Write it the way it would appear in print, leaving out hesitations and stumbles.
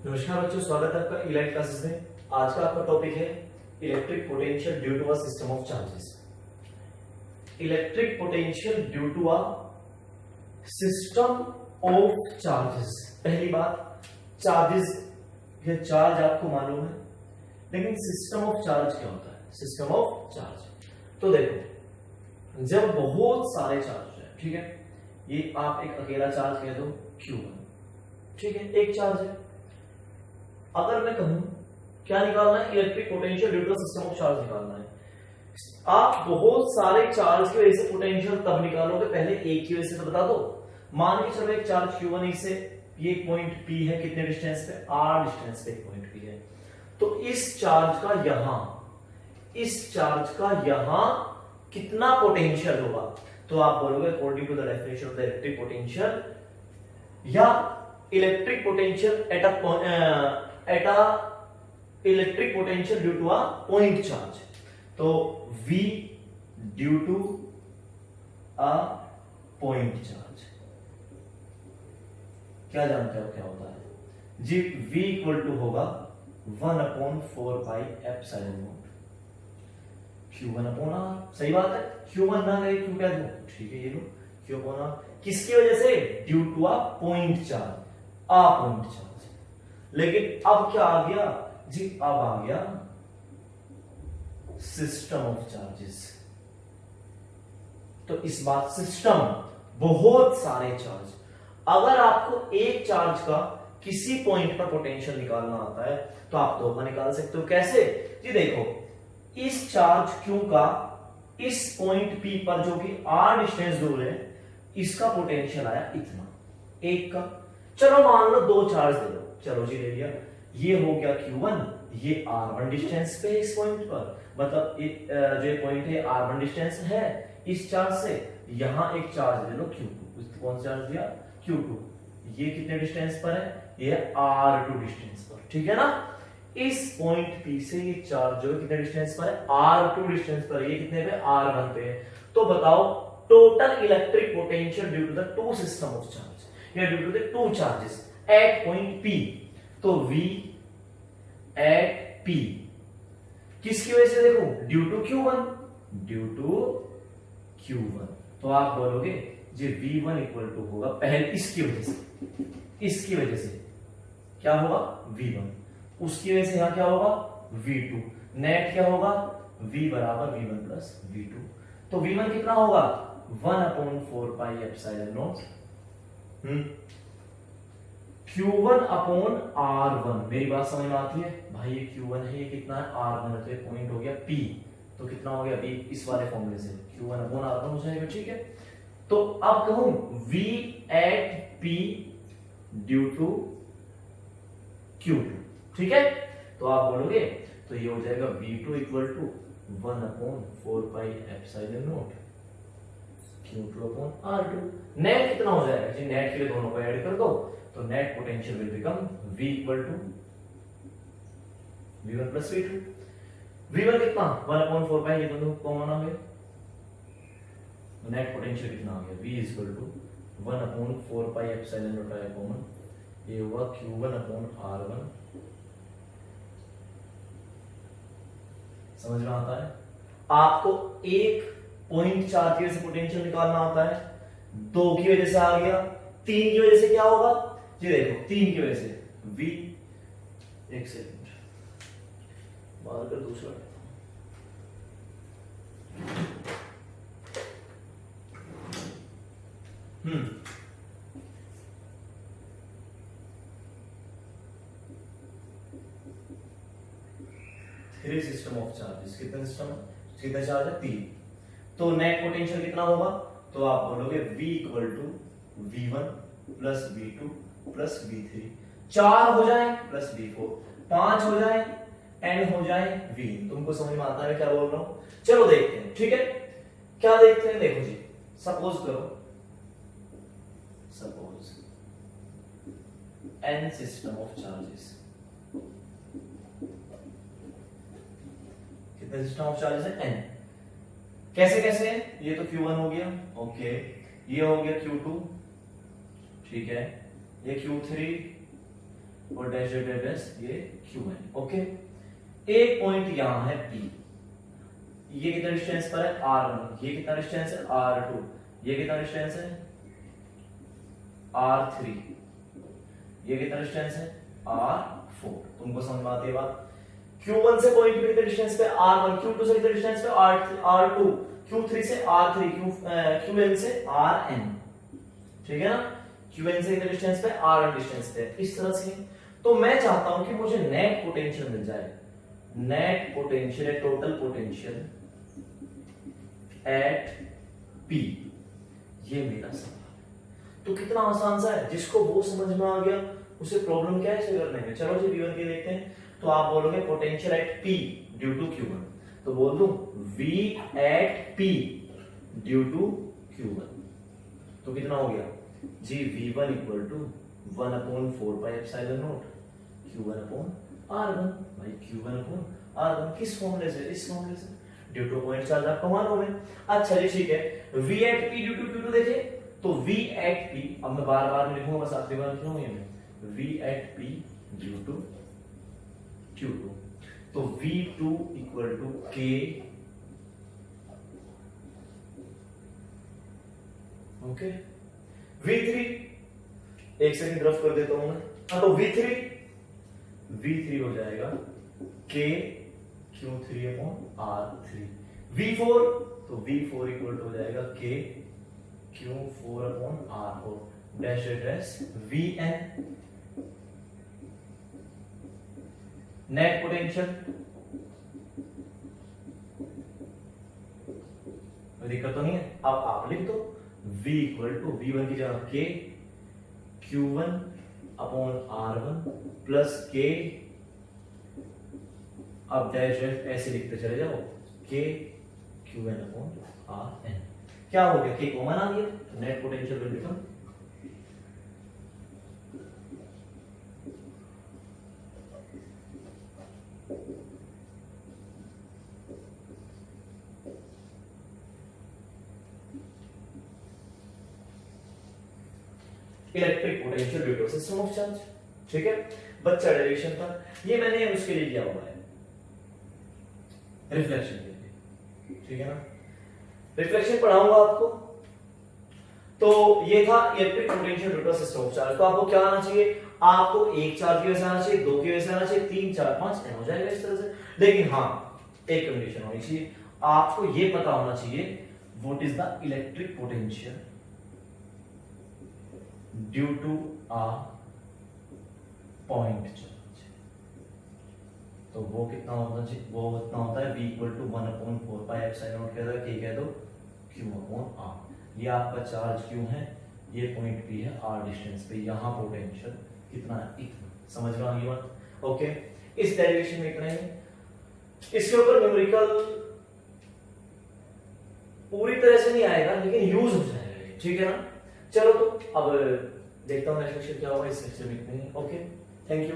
नमस्कार बच्चों, स्वागत है आपका इलेक्ट्रिक क्लासेस में। आज का आपका टॉपिक है electric potential due to a system of charges. Electric potential due to a system of charges. पहली बात, चार्जेस, ये चार्ज आपको मालूम है, लेकिन सिस्टम ऑफ चार्ज क्या होता है? सिस्टम ऑफ चार्ज तो देखो, जब बहुत सारे चार्ज है, ठीक है, ये आप एक अकेला चार्ज कह दो Q1, ठीक है, एक चार्ज है। अगर मैं कहूं क्या निकालना है, electric potential due to system of charge निकालना है। आप बहुत सारे चार्ज की वजह से पोटेंशियल तब निकालोगे, पहले एक की वजह से तो बता दो। मान के चलो एक चार्ज Q1 से, ये पॉइंट P है, कितने डिस्टेंस पे? R डिस्टेंस पे एक पॉइंट P है। तो इस चार्ज का यहां कितना पोटेंशियल होगा? तो आप बोलोगे according to the definition of the electric potential, या electric potential at a electric potential due to a point charge. तो V due to a point charge, क्या जानते हो क्या होता है जी? V इक्वल टू होगा 1/4 पाई एप्सिलॉन नॉट Q1/R। सही बात है, Q1 ना गए क्यों कह दूं, ठीक है, ये लो Q/R। किसकी वजह से? Due to a point charge. लेकिन अब क्या आ गया जी? अब आ गया सिस्टम ऑफ चार्जेस। तो इस बात सिस्टम, बहुत सारे चार्ज। अगर आपको एक चार्ज का किसी पॉइंट पर पोटेंशियल निकालना आता है तो आप दो का निकाल सकते हो। कैसे जी? देखो, इस चार्ज Q का इस पॉइंट P पर, जो कि R डिस्टेंस दूर है, इसका पोटेंशियल आया इतना, एक का। चलो मान लो दो चार्ज दे दो, चलो जी ले लिया, ये हो गया Q1, ये R1 डिस्टेंस पे इस पॉइंट पर, मतलब जो पॉइंट है R1 डिस्टेंस है इस चार्ज से। यहां एक चार्ज ले लो Q2, कौन सा चार्ज दिया? Q2, ये कितने डिस्टेंस पर है? ये R2 डिस्टेंस पर, ठीक है ना। इस पॉइंट P से ये चार्ज जो है कितने डिस्टेंस पर है? R2 डिस्टेंस पर। ये कितने पे? R1 पे। तो बताओ total electric potential due to the two system of charge, या due to the two charges at point P। तो V एट P किसकी वजह से? देखो, ड्यू टू Q1। तो आप बोलोगे जी V1 इक्वल टू होगा, पहले इसकी वजह से क्या होगा? V1। उसकी वजह से यहां क्या होगा? V2। नेट क्या होगा? V बराबर V1 प्लस V2। तो V1 कितना होगा? 1/4 पाई एप्सिलॉन नॉट Q1/R1। मेरी बात समझ में आती है भाई? ये Q1 है, ये कितना है? R1 है, तो ये पॉइंट हो गया P। तो कितना हो गया V? इस वाले फॉर्मूले से Q1/R1 हो जाएगा, ठीक है। तो अब कहूं V eight P due to Q2, ठीक है। तो आप बोलोगे, तो ये हो जाएगा V2 equal to 1/4 pi epsilon naught Q2/R2। Net कितना हो जाएगा जी? नेट के लिए दोनों को ऐड कर दो, तो net potential will become V equal to V1 plus V2। V1 कितना? 1/4 पाई, ये दोनों कॉमन आ गए, नेट पोटेंशियल कितना आ गया? V equal to 1/4 pi epsilon naught आया कॉमन, ये हुआ Q1/R1। समझ में आता है? आपको एक पॉइंट चार्ज की वजह से पोटेंशियल निकालना आता है, दो की वजह से आ गया, तीन की वजह से क्या होगा जी? देखो, तीन की वजह से V, एक सेकंड मार्कर दूसरा थ्री सिस्टम ऑफ चार्जेस। कितने सिस्टम? कितने चार्ज है? तीन। तो नेट पोटेंशियल कितना होगा? तो आप बोलोगे V equal to V1 plus V2 plus V3। चार हो जाए प्लस V4, पांच हो जाए, n हो जाए V। तुमको समझ में आता है क्या बोल रहा हूं? चलो देखते हैं, ठीक है। क्या देखते हैं? देखो जी, सपोज करो, suppose n system of charges. कितने सिस्टम ऑफ चार्जेस है? n। कैसे कैसे? ये तो Q1 हो गया, ओके, ये हो गया Q2, ठीक है, ये Q3, और डैश डैश डैश डैश ये Qn। ओके, एक पॉइंट यहां है P, ये कितना डिस्टेंस पर है R1, ये कितना डिस्टेंस है R2, ये कितना डिस्टेंस है R3, ये कितना डिस्टेंस है R4। तुमको समझ में आती है बात? Q1 से पॉइंट पे कितने डिस्टेंस पे R1, Q2 से कितने डिस्टेंस पे R2, Q3 से R3, Qn से Rn, ठीक है ना? Qn से कितने डिस्टेंस पे Rn डिस्टेंस पे, इस तरह से। तो मैं चाहता हूं कि मुझे नेट पोटेंशियल मिल जाए, नेट पोटेंशियल है टोटल पोटेंशियल एट P, ये मेरा सवाल। तो कितना आसान सा है, जिसको वो समझ में आ गया उसे प्रॉब्लम क्या है करने में। चलो जी V1 के देखते हैं। तो आप बोलोगे potential at P due to Q1, तो बोल दूं V eight P due to Q1, तो कितना हो गया जी V1 इक्वल टू 1/4πε0 Q1/R1 भाई, Q1/R1 किस फॉर्मूले से? इस फॉर्मूले से, ड्यू टू पॉइंट चार्ज आपको मालूम है। अच्छा जी ठीक है, V eight P due to Q2 देखे तो V एट P, अब मैं बार बार में लिखूंगा, बस आखिरी बार लिखूंगा ये V eight P due to Q2, तो V2 equal to K, okay. V3 एक सेकंड रफ कर देता हूं मैं, हाँ, तो V3 हो जाएगा K Q3/R3। V4 तो V4 इक्वल टू हो जाएगा K Q4/R4 dash dash Vn, net potential, दिक्कत तो नहीं है। अब आप लिख दो V इक्वल टू V1 की जगह K Q1/R1 प्लस K, अब डैश डैश ऐसे लिखते चले जाओ K Qn/Rn। क्या हो गया? K कॉमन आ गया, net potential will become electric potential due to system of charge. ठीक है, बच्चा डेरिवेशन था, ये मैंने उसके लिए किया हुआ है, रिफ्लेक्शन के लिए, ठीक है ना? रिफ्लेक्शन पढ़ाऊंगा आपको। तो ये था electric potential due to system of charge. तो आपको क्या आना चाहिए? आपको एक चार्ज की वजह से आना चाहिए, दो की वजह से आना चाहिए, 3 4 5 हो जाएगा इस तरह से। लेकिन हाँ, एक कंडीशन होनी चाहिए, आपको ये पता होना चाहिए what is the electric potential due to a point charge. तो वो कितना होना चाहिए? वो इतना होता है V इक्वल टू 1/4πε0 कह दो Q/R। ये आपका चार्ज Q है, ये पॉइंट P है R डिस्टेंस पे, यहां पोटेंशियल कितना है? इतना। समझ रहा हूं ये बात? ओके, इस डेरिवेशन में इतना ही। इसके ऊपर न्यूमेरिकल पूरी तरह से नहीं आएगा, लेकिन यूज हो जाएगा, ठीक है ना? चलो, तो अब देखता हूँ नेक्स्ट लेक्चर क्या होगा। इस लेक्चर में इतना ही। Okay, thank you.